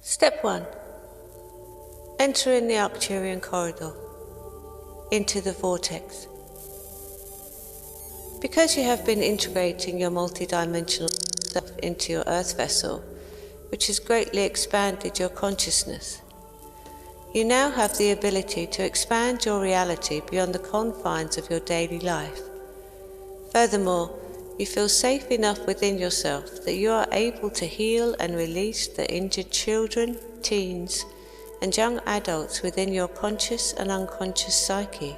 Step 1. Enter in the Arcturian corridor, into the Vortex. Because you have been integrating your multidimensional self into your Earth vessel, which has greatly expanded your consciousness, you now have the ability to expand your reality beyond the confines of your daily life. Furthermore, you feel safe enough within yourself that you are able to heal and release the injured children, teens, and young adults within your conscious and unconscious psyche.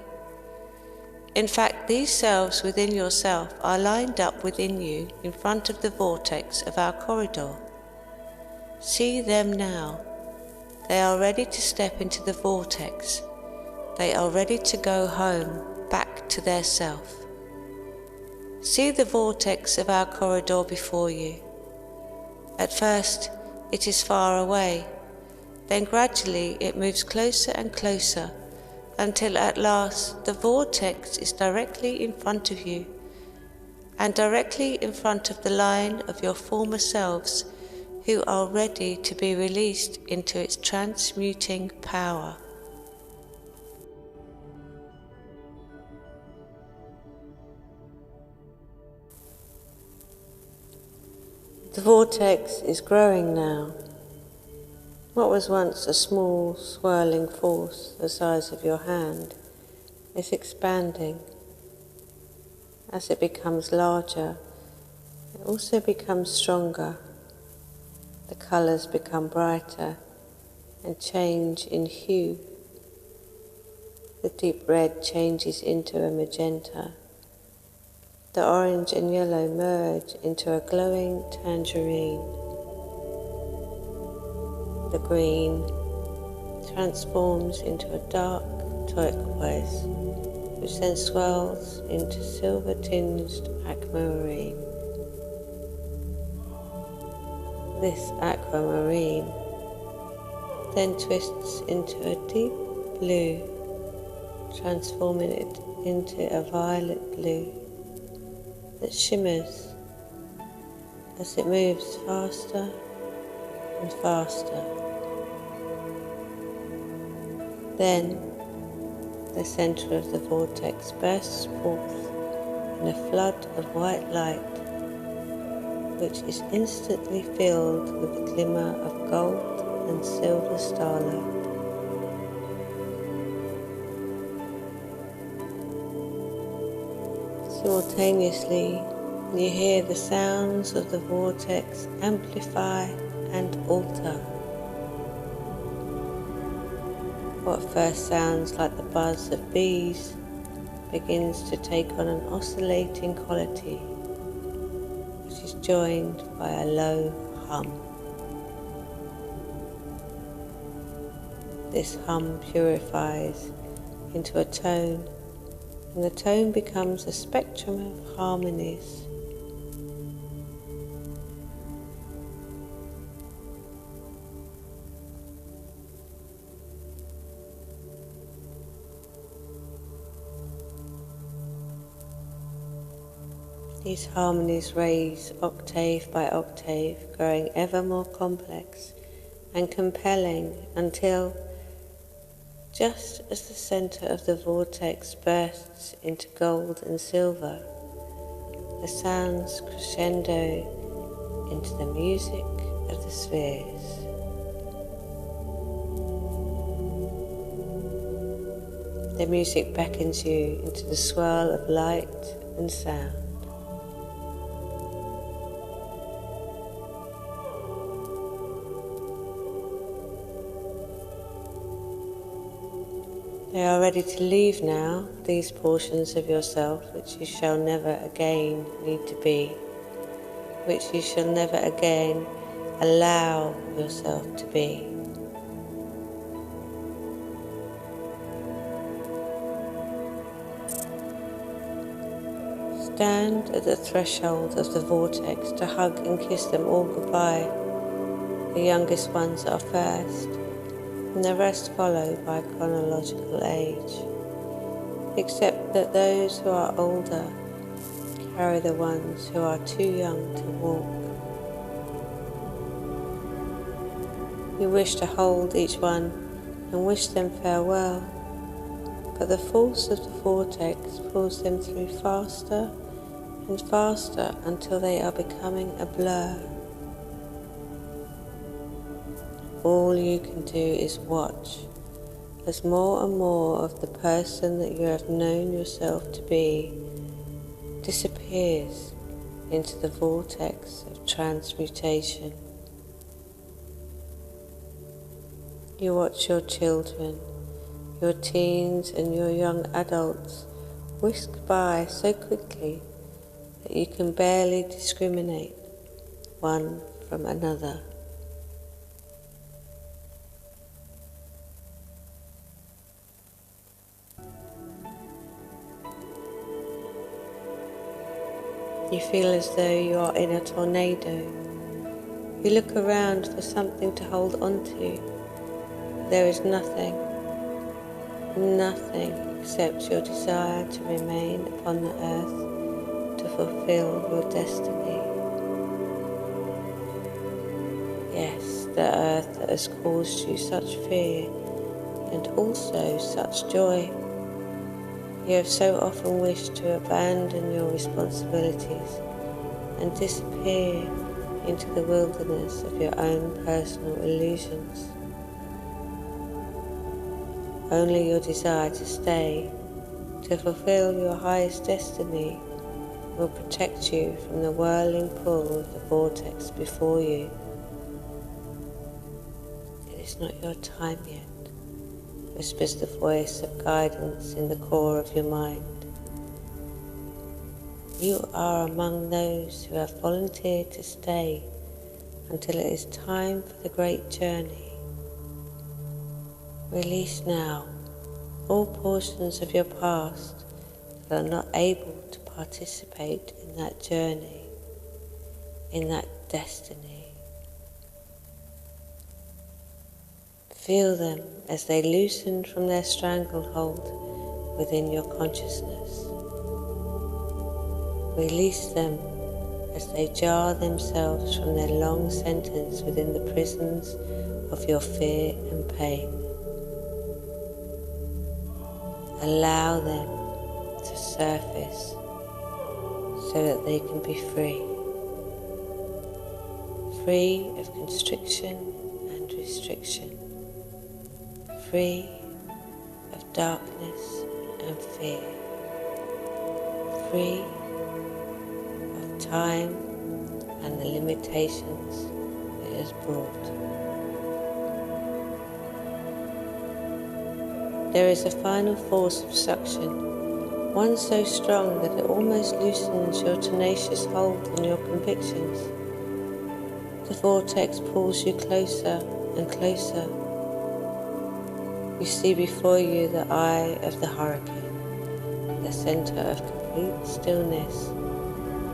In fact, these selves within yourself are lined up within you in front of the vortex of our corridor. See them now. They are ready to step into the vortex. They are ready to go home, back to their self. See the vortex of our corridor before you. At first, it is far away. Then gradually it moves closer and closer, until at last the vortex is directly in front of you, and directly in front of the line of your former selves who are ready to be released into its transmuting power. The vortex is growing now. What was once a small, swirling force the size of your hand is expanding. As it becomes larger, it also becomes stronger. The colours become brighter and change in hue. The deep red changes into a magenta. The orange and yellow merge into a glowing tangerine. The green transforms into a dark turquoise, which then swells into silver-tinged aquamarine. This aquamarine then twists into a deep blue, transforming it into a violet blue that shimmers as it moves faster and faster. Then the centre of the vortex bursts forth in a flood of white light, which is instantly filled with a glimmer of gold and silver starlight. Simultaneously, you hear the sounds of the vortex amplify and alter. What first sounds like the buzz of bees begins to take on an oscillating quality, which is joined by a low hum. This hum purifies into a tone, and the tone becomes a spectrum of harmonies. These harmonies raise octave by octave, growing ever more complex and compelling until, just as the centre of the vortex bursts into gold and silver, the sounds crescendo into the music of the spheres. The music beckons you into the swirl of light and sound. They are ready to leave now, these portions of yourself which you shall never again need to be, which you shall never again allow yourself to be. Stand at the threshold of the vortex to hug and kiss them all goodbye. The youngest ones are first, and the rest follow by chronological age, except that those who are older carry the ones who are too young to walk. You wish to hold each one and wish them farewell, but the force of the vortex pulls them through faster and faster until they are becoming a blur. All you can do is watch as more and more of the person that you have known yourself to be disappears into the vortex of transmutation. You watch your children, your teens and your young adults whisk by so quickly that you can barely discriminate one from another. You feel as though you are in a tornado. You look around for something to hold onto. There is nothing except your desire to remain upon the earth to fulfill your destiny. Yes, the earth that has caused you such fear and also such joy. You have so often wished to abandon your responsibilities and disappear into the wilderness of your own personal illusions. Only your desire to stay, to fulfill your highest destiny, will protect you from the whirling pull of the vortex before you. It is not your time yet, whispers the voice of guidance in the core of your mind. You are among those who have volunteered to stay until it is time for the great journey. Release now all portions of your past that are not able to participate in that journey, in that destiny. Feel them as they loosen from their stranglehold within your consciousness. Release them as they jar themselves from their long sentence within the prisons of your fear and pain. Allow them to surface so that they can be free. Free of constriction and restriction. Free of darkness and fear. Free of time and the limitations it has brought. There is a final force of suction, one so strong that it almost loosens your tenacious hold on your convictions. The vortex pulls you closer and closer. You see before you the eye of the hurricane, the center of complete stillness,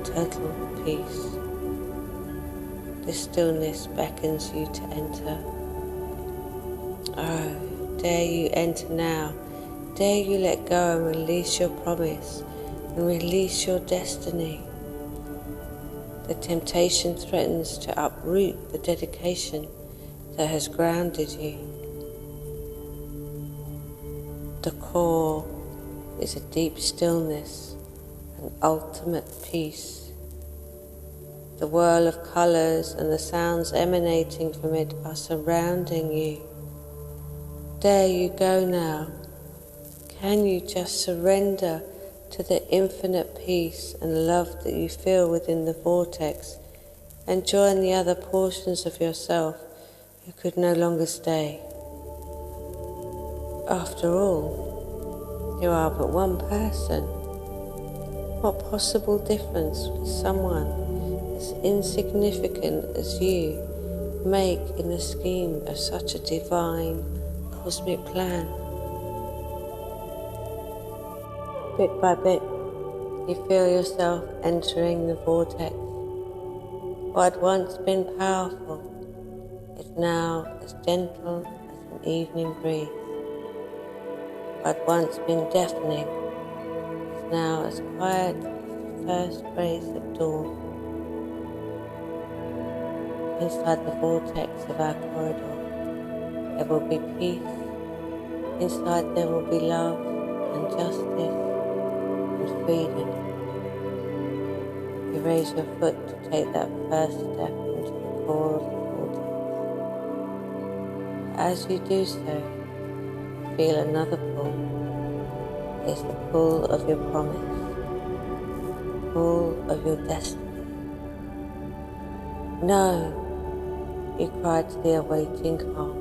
total peace. This stillness beckons you to enter. Oh, dare you enter now. Dare you let go and release your promise and release your destiny. The temptation threatens to uproot the dedication that has grounded you. The core is a deep stillness and ultimate peace. The whirl of colors and the sounds emanating from it are surrounding you. Dare you go now? Can you just surrender to the infinite peace and love that you feel within the vortex and join the other portions of yourself who could no longer stay? After all, you are but one person. What possible difference would someone as insignificant as you make in the scheme of such a divine cosmic plan? Bit by bit, you feel yourself entering the vortex. What had once been powerful is now as gentle as an evening breeze. What had once been deafening is now as quiet as the first rays of dawn. Inside the vortex of our corridor, There will be peace. Inside there will be love and justice and freedom. You raise your foot to take that first step into the core of the vortex. As you do so, you feel another pull. It's the pull of your promise, the pull of your destiny. No, you cry to the awaiting calm.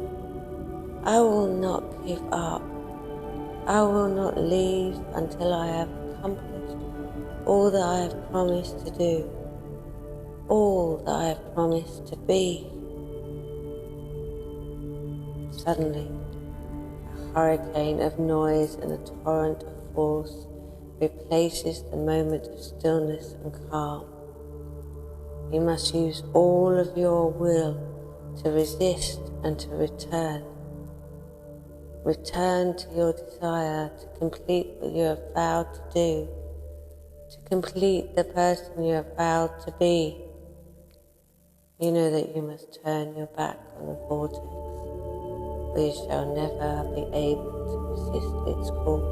I will not give up. I will not leave until I have accomplished all that I have promised to do, all that I have promised to be. Suddenly, a hurricane of noise and a torrent of force replaces the moment of stillness and calm. You must use all of your will to resist and to return. Return to your desire to complete what you have vowed to do, to complete the person you have vowed to be. You know that you must turn your back on the vortex, or you shall never be able to resist its call.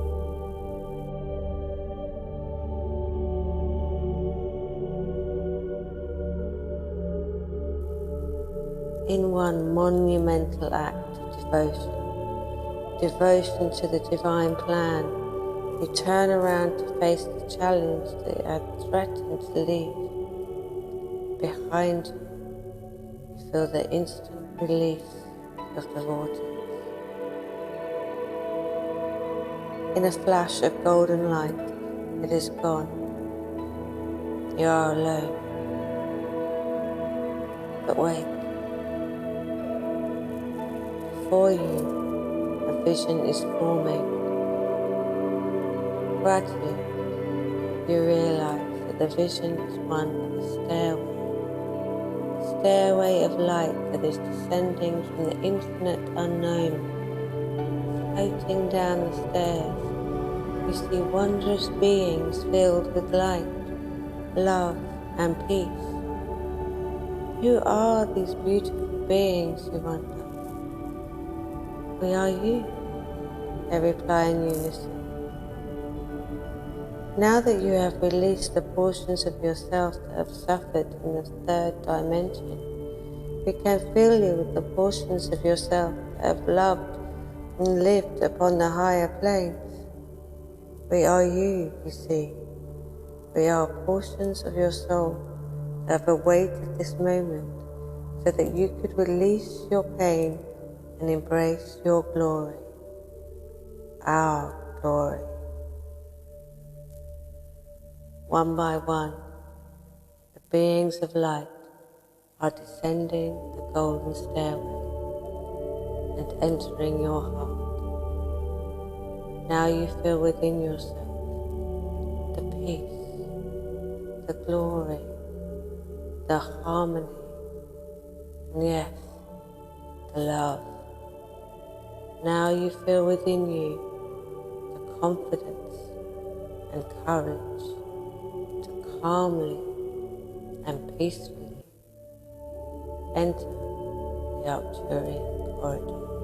In one monumental act of devotion to the divine plan, you turn around to face the challenge that you had threatened to leave. Behind you, you feel the instant release of the vortex. In a flash of golden light, it is gone. You are alone. But wait. Before you, a vision is forming. Gradually, you realize that the vision is one of a stairway of light that is descending from the infinite unknown. Floating down the stairs, you see wondrous beings filled with light, love, and peace. Who are these beautiful beings, you wonder? We are you, they reply in unison. Now that you have released the portions of yourself that have suffered in the third dimension, we can fill you with the portions of yourself that have loved and lived upon the higher planes. We are you see. We are portions of your soul that have awaited this moment so that you could release your pain and embrace your glory, our glory. One by one, the beings of light are descending the golden stairway and entering your heart. Now you feel within yourself the peace, the glory, the harmony, and yes, the love. Now you feel within you the confidence and courage to calmly and peacefully enter the Arcturian corridor.